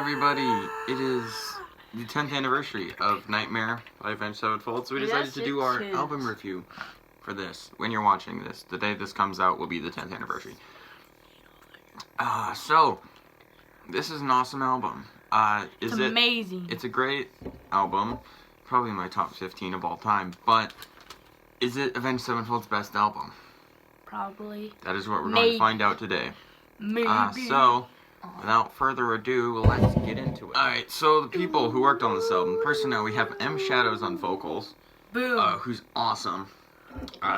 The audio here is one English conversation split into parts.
everybody? It is the 10th anniversary of Nightmare-Avenged Sevenfold, so we decided to do our album review for this. When you're watching this, the day this comes out will be the 10th anniversary. So, this is an awesome album. It's amazing. It's a great album, probably my top 15 of all time, but is it Avenged Sevenfold's best album? Probably. That is what we're going to find out today. Maybe. So, without further ado, let's get into it. Alright, so the people who worked on this album, personnel, we have M. Shadows on vocals. Boom. Who's awesome.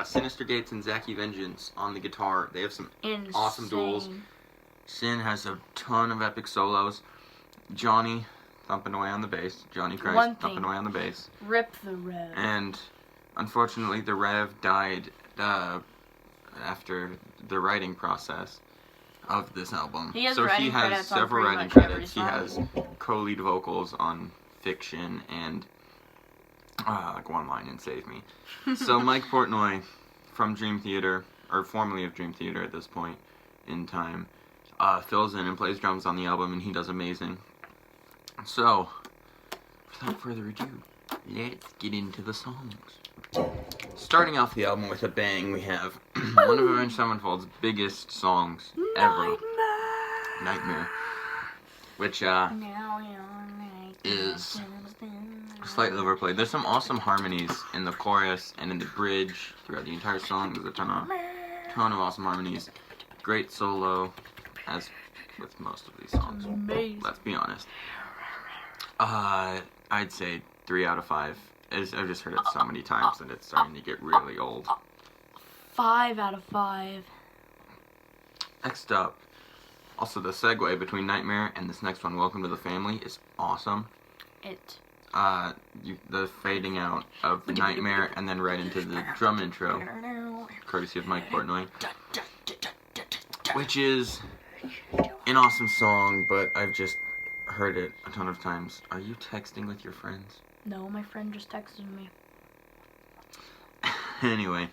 Sinister Gates and Zacky Vengeance on the guitar. They have some awesome duels. Sin has a ton of epic solos. Johnny thumping away on the bass. Johnny Christ thumping away on the bass. Rip the Rev. And unfortunately, the Rev died after the writing process of this album. He has several writing credits. He has co-lead vocals on Fiction and like One Line and Save Me. So Mike Portnoy from Dream Theater, or formerly of Dream Theater at this point in time, fills in and plays drums on the album, and he does amazing. So, without further ado, let's get into the songs. Starting off the album with a bang, we have one of Avenged Sevenfold's biggest songs ever, Nightmare, which is slightly overplayed. There's some awesome harmonies in the chorus and in the bridge throughout the entire song. There's a ton of awesome harmonies. Great solo, as with most of these songs. Let's be honest. I'd say 3 out of 5. I've just heard it so many times that it's starting to get really old. 5 out of 5. Next up, also the segue between Nightmare and this next one, Welcome to the Family, is awesome. The fading out of Nightmare and then right into the drum intro, courtesy of Mike Portnoy, which is an awesome song, but I've just heard it a ton of times. Are you texting with your friends? No, my friend just texted me. Anyway,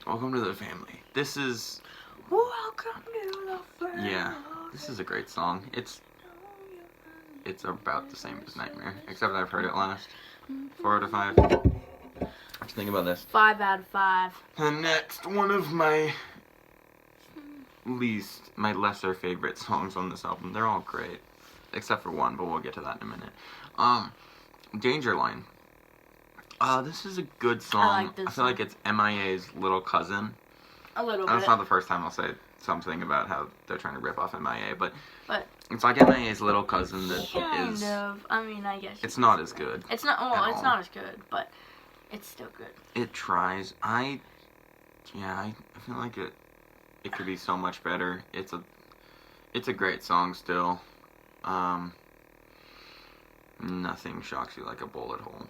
Welcome to the Family. This is... Welcome to the family. Yeah, this is a great song. It's about the same as Nightmare, except I've heard it last. 4 out of 5. What do you think about this? 5 out of 5. The next, one of my lesser favorite songs on this album. They're all great, except for one, but we'll get to that in a minute. Danger Line. This is a good song. I like this I feel like it's MIA's little cousin. A little bit. That's not the first time I'll say something about how they're trying to rip off MIA, but it's like MIA's little cousin that kind is... of. I mean, I guess. It's not as good. It's not. Well, it's not as good, but it's still good. It tries. I feel like it could be so much better. It's a great song still. Nothing shocks you like a bullet hole.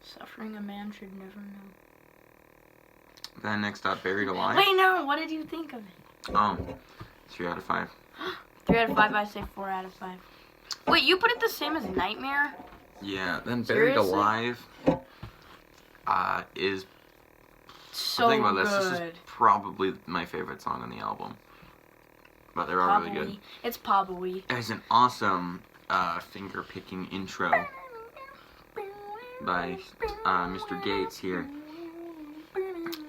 Suffering a man should never know. Then next up, Buried Alive. Wait, no. What did you think of it? 3 out of 5. 3 out of 5. I say 4 out of 5. Wait, you put it the same as Nightmare? Yeah. Then Buried Alive is. So think about good. This is probably my favorite song on the album. But they're all really good. It's probably. There's an awesome finger-picking intro by Mr. Gates here.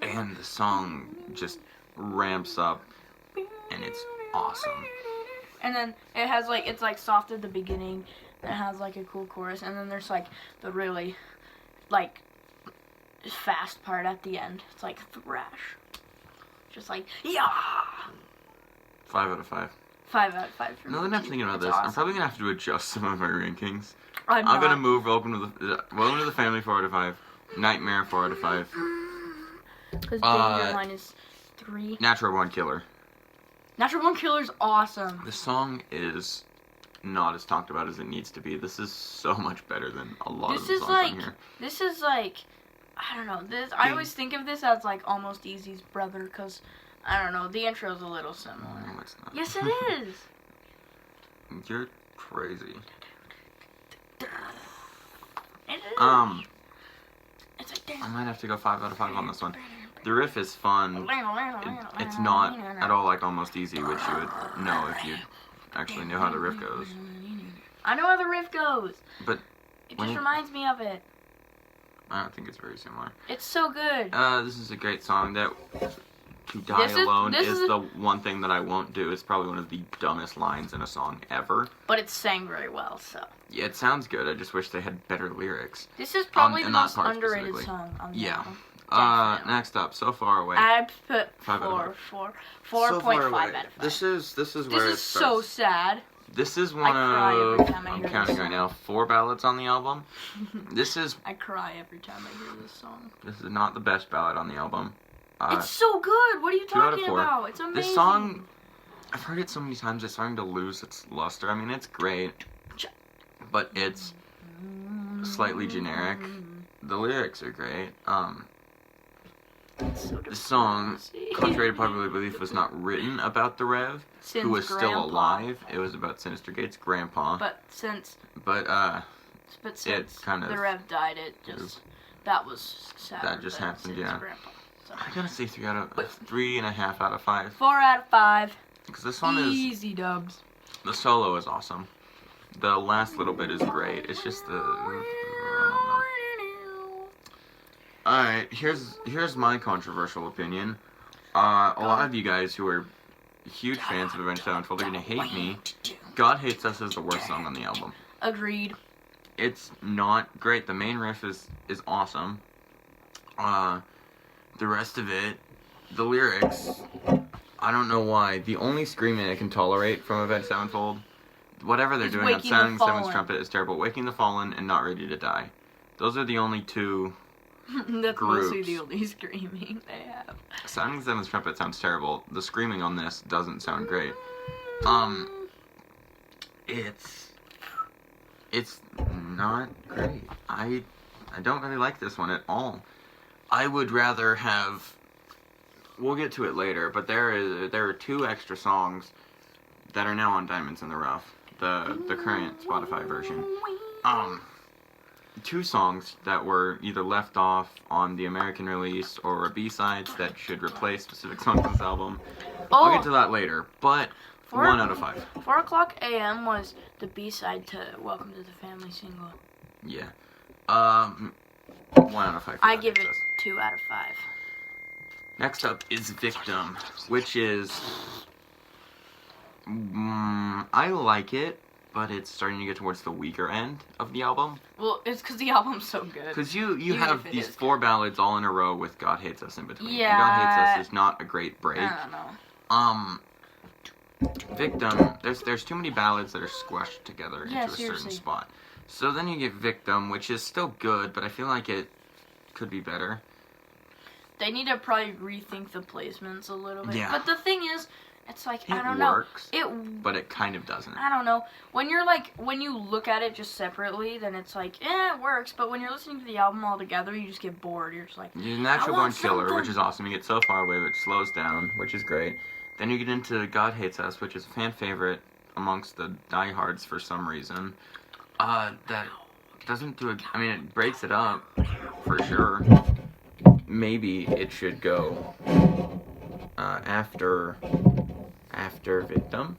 And the song just ramps up, and it's awesome. And then it has it's soft at the beginning, and it has a cool chorus, and then there's the really fast part at the end. It's like thrash. Just yeah! 5 out of 5. 5 out of 5 for me. Now that I'm thinking about this, awesome. I'm probably gonna have to adjust some of my rankings. I'm gonna move Welcome to the Family 4 out of 5, Nightmare 4 out of 5. Because Danger Line is 3. Natural Born Killer. Natural Born Killer's awesome. The song is not as talked about as it needs to be. This is so much better than a lot of the songs on here. This is I don't know. I always think of this as Almost Easy's brother, because I don't know. The intro's a little similar. No, it's not. Yes, it is. You're crazy. It is. It's I might have to go 5 out of 5 on this one. The riff is fun. It's not at all like Almost Easy, which you would know if you actually know how the riff goes. I know how the riff goes. But it just reminds me of it. I don't think it's very similar. It's so good. This is a great song. That To Die Alone is the one thing that I won't do. It's probably one of the dumbest lines in a song ever. But it's sang very well, so. Yeah, it sounds good. I just wish they had better lyrics. This is probably the most underrated song on the album. Next up, So Far Away. I put 4.5 out of 5. This is where it starts. So sad. This is one of, I'm counting right now, 4 ballads on the album. I cry every time I hear this song. This is not the best ballad on the album. It's so good. What are you talking about? It's amazing. This song, I've heard it so many times, it's starting to lose its luster. I mean, it's great, but it's slightly generic. The lyrics are great. The song, contrary to popular belief, was not written about the Rev, who was still alive. It was about Sinister Gate's grandpa. But since kind of the Rev died, that was sad. That just happened, yeah. Grandpa, so. I gotta say 3.5 out of 5. 4 out of 5. Because this one is easy dubs. The solo is awesome. The last little bit is great. It's just the. Alright, here's my controversial opinion. A lot of you guys who are huge fans of Avenged Sevenfold are gonna hate me. God Hates Us is the worst song on the album. Agreed. It's not great. The main riff is awesome. The rest of it, the lyrics, I don't know why. The only screaming I can tolerate from Avenged Sevenfold, whatever they're doing on Sounding Seven's Trumpet is terrible. Waking the Fallen and Not Ready to Die. Those are the only two That's groups. mostly the only screaming they have. Sounding Seven's Trumpet sounds terrible. The screaming on this doesn't sound great. It's not great. I don't really like this one at all. I would rather have. We'll get to it later, but there are 2 extra songs that are now on Diamonds in the Rough, the current Spotify version. 2 songs that were either left off on the American release or B-sides that should replace specific songs on this album. I'll get to that later, but 1 out of 5. 4 o'clock a.m. was the B-side to Welcome to the Family single. Yeah. 1 out of 5. I give it 2 out of 5. Next up is Victim, which is... I like it, but it's starting to get towards the weaker end of the album. Well, it's because the album's so good. Because you have these 4 ballads all in a row with God Hates Us in between. Yeah. And God Hates Us is not a great break. I don't know. Victim, there's too many ballads that are squashed together into a certain spot. So then you get Victim, which is still good, but I feel like it could be better. They need to probably rethink the placements a little bit. Yeah. But the thing is, it's like, I don't works, know. But it kind of doesn't. I don't know. When you look at it just separately, then it's like, it works. But when you're listening to the album all together, you just get bored. You're just like, Natural Born Killer, which is awesome. You get So Far Away, which slows down, which is great. Then you get into God Hates Us, which is a fan favorite amongst the diehards for some reason. That doesn't do it. I mean, it breaks it up, for sure. Maybe it should go after Victim.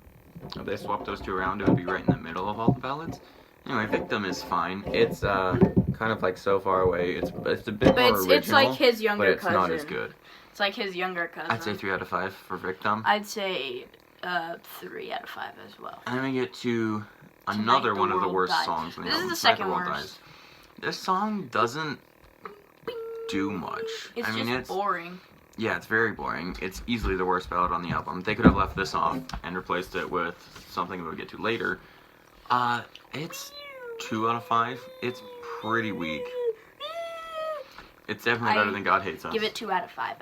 If they swap those 2 around, it would be right in the middle of all the ballads. Anyway, Victim is fine. It's kind of like So Far Away. It's a bit more original, it's like his younger cousin. But it's not as good. It's like his younger cousin. I'd say 3 out of 5 for Victim. I'd say 3 out of 5 as well. And then we get to another one of the worst songs in the album. This is the second worst. This song doesn't do much. It's boring. Yeah, it's very boring. It's easily the worst ballad on the album. They could have left this off and replaced it with something we'll get to later. It's 2 out of 5. It's pretty weak. It's definitely better than God Hates Us. Give it 2 out of 5.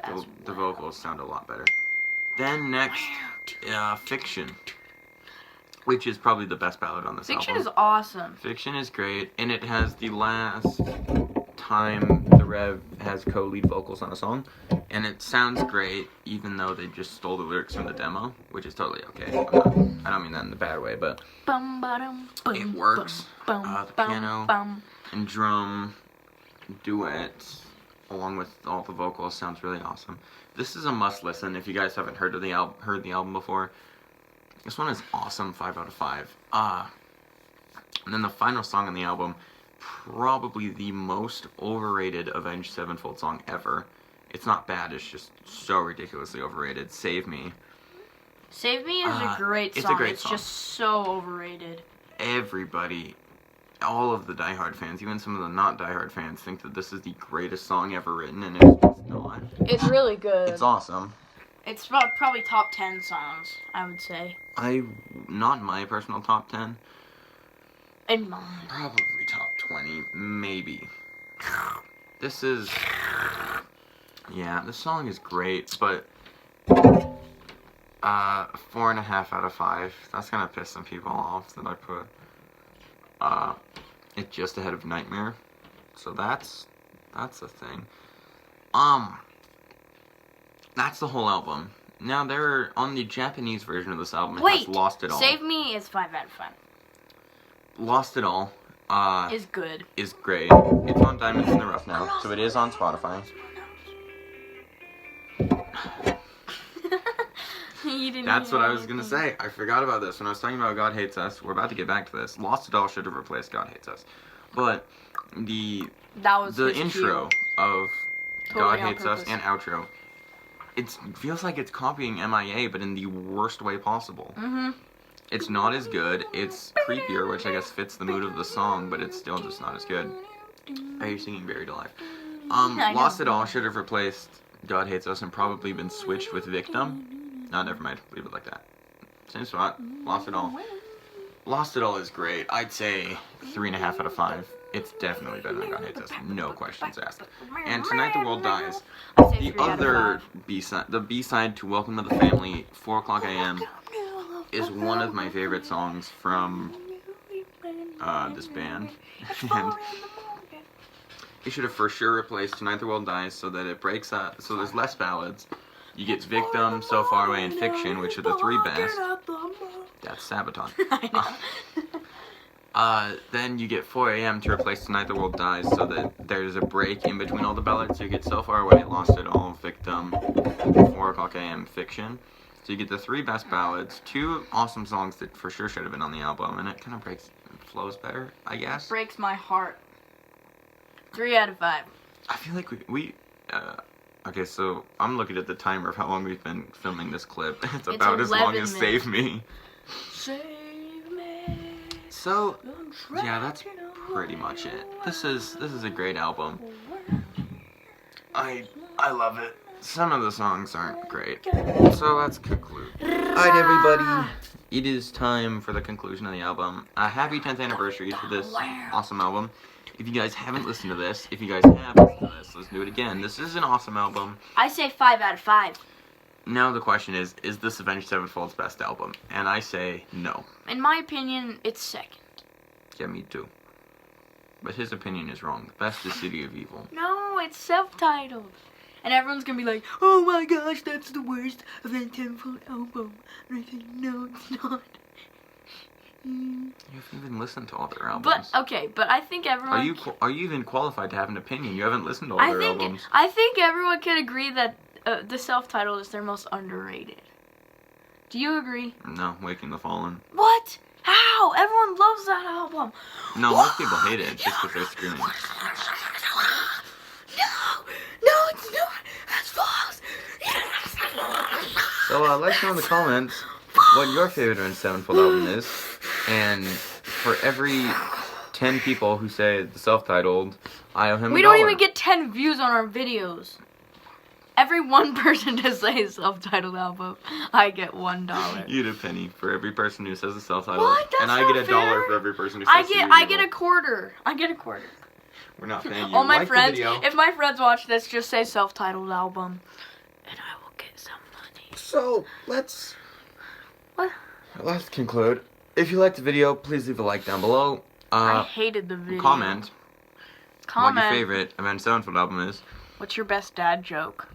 The vocals sound a lot better. Then next, Fiction, which is probably the best ballad on this album. Fiction is awesome. Fiction is great, and it has the last time the Rev has co-lead vocals on a song, and it sounds great, even though they just stole the lyrics from the demo, which is totally okay. I don't mean that in the bad way, but it works. The piano and drum duet, along with all the vocals, sounds really awesome. This is a must listen if you guys haven't heard the album before. This one is awesome, 5 out of 5. And then the final song on the album, probably the most overrated Avenged Sevenfold song ever. It's not bad, it's just so ridiculously overrated. Save Me. Save Me is a great song. It's a great it's song. Just so overrated. Everybody, all of the diehard fans, even some of the not diehard fans, think that this is the greatest song ever written, and it's just not. It's really good. It's awesome. It's probably top 10 songs, I would say. Not my personal top 10. In mine. Probably top 20, maybe. This is... Yeah, this song is great, but... 4.5 out of 5. That's gonna piss some people off that I put... It's just ahead of Nightmare. So that's a thing. That's the whole album. Now, on the Japanese version of this album, it has Lost It All. Save Me is 5 out of 5. Lost It All is good. Is great. It's on Diamonds in the Rough now, so it is on Spotify. That's what I was gonna say. I forgot about this when I was talking about God Hates Us. We're about to get back to this. Lost It All should have replaced God Hates Us, but the intro of God Hates Us and outro, it feels like it's copying MIA, but in the worst way possible. Mm-hmm. It's not as good. It's creepier, which I guess fits the mood of the song, but it's still just not as good. Are you singing Buried Alive? Lost It All should have replaced God Hates Us and probably been switched with Victim. No, never mind. Leave it like that. Same spot. Lost It All. Lost It All is great. I'd say 3.5 out of 5. It's definitely better than God Hates Us. No questions asked. And Tonight the World Dies. The other B-side, the B-side to Welcome to the Family, 4 o'clock a.m., is one of my favorite songs from this band. And it should have for sure replaced Tonight the World Dies so that it breaks up, so there's less ballads. You get Victim, So Far Away, and Fiction, which are the 3 best. That's Sabaton. Then you get 4 a.m. to replace Tonight the World Dies so that there's a break in between all the ballads. So you get So Far Away, Lost It All, Victim, 4 o'clock a.m., Fiction. So you get the 3 best ballads, 2 awesome songs that for sure should have been on the album, and it kind of flows better, I guess. Breaks my heart. 3 out of 5. I feel like okay, so I'm looking at the timer of how long we've been filming this clip. It's about as long as Save Me. Save me. So, yeah, that's pretty much it. This is a great album. I love it. Some of the songs aren't great. So let's conclude. Alright, everybody. It is time for the conclusion of the album. A happy 10th anniversary to this awesome album. If you guys haven't listened to this, if you guys have listened to this, let's do it again. This is an awesome album. I say 5 out of 5. Now the question is this Avenged Sevenfold's best album? And I say no. In my opinion, it's second. Yeah, me too. But his opinion is wrong. The best is City of Evil. No, it's self-titled. And everyone's gonna be like, oh my gosh, that's the worst Avenged Sevenfold album. And I think, no, it's not. You haven't even listened to all their albums. But I think everyone... Are you even qualified to have an opinion? You haven't listened to all their albums. I think everyone can agree that the self-titled is their most underrated. Do you agree? No, Waking the Fallen. What? How? Everyone loves that album. No, most people hate it just because they're screaming. No, it's not. That's false. So let us know in the comments what your favorite Avenged Sevenfold album is. And for every 10 people who say the self-titled, I owe him $1. We don't even get 10 views on our videos. Every one person to say self-titled album, I get $1. You get a penny for every person who says the self-titled. What? That's and I get $1 for every person who says I get a quarter. I get a quarter. We're not paying you. All my friends, if my friends watch this, just say self-titled album, and I will get some money. So, let's conclude. If you liked the video, please leave a like down below. I hated the video. Comment what your favorite Avenged Sevenfold album is. What's your best dad joke?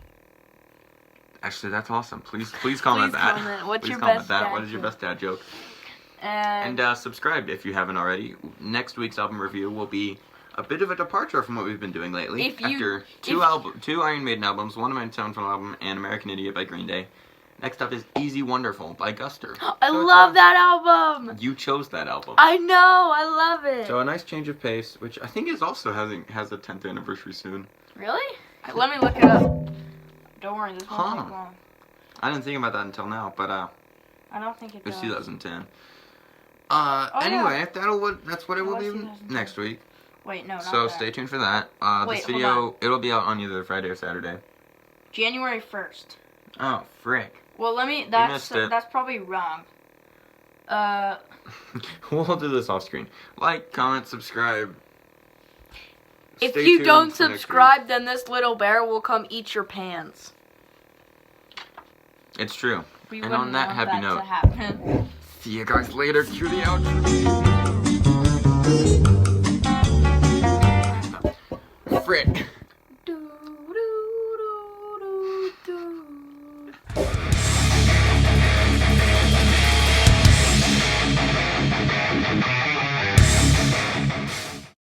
Actually, that's awesome. Please comment that. Comment. What's please your comment best that. dad What is your best dad joke? And Subscribe if you haven't already. Next week's album review will be a bit of a departure from what we've been doing lately. After two Iron Maiden albums, one Avenged Sevenfold album, and American Idiot by Green Day. Next up is Easy Wonderful by Guster. I love that album. You chose that album. I know. I love it. So a nice change of pace, which I think is also has a 10th anniversary soon. Really? Let me look it up. Don't worry, this won't take long. I didn't think about that until now, but I don't think it does. it's 2010. Yeah. Anyway, that's what it will be next week. Wait, no, not So that. stay tuned for that. Wait, this video, it'll be out on either Friday or Saturday. January 1st. Oh, frick. Well, missed it. that's probably wrong. We'll do this off screen. Like, comment, subscribe. If Stay you tuned don't for next subscribe, then this little bear will come eat your pants. week. It's true. We And wouldn't on that want happy that note, to happen. see you guys later. Cue the outro.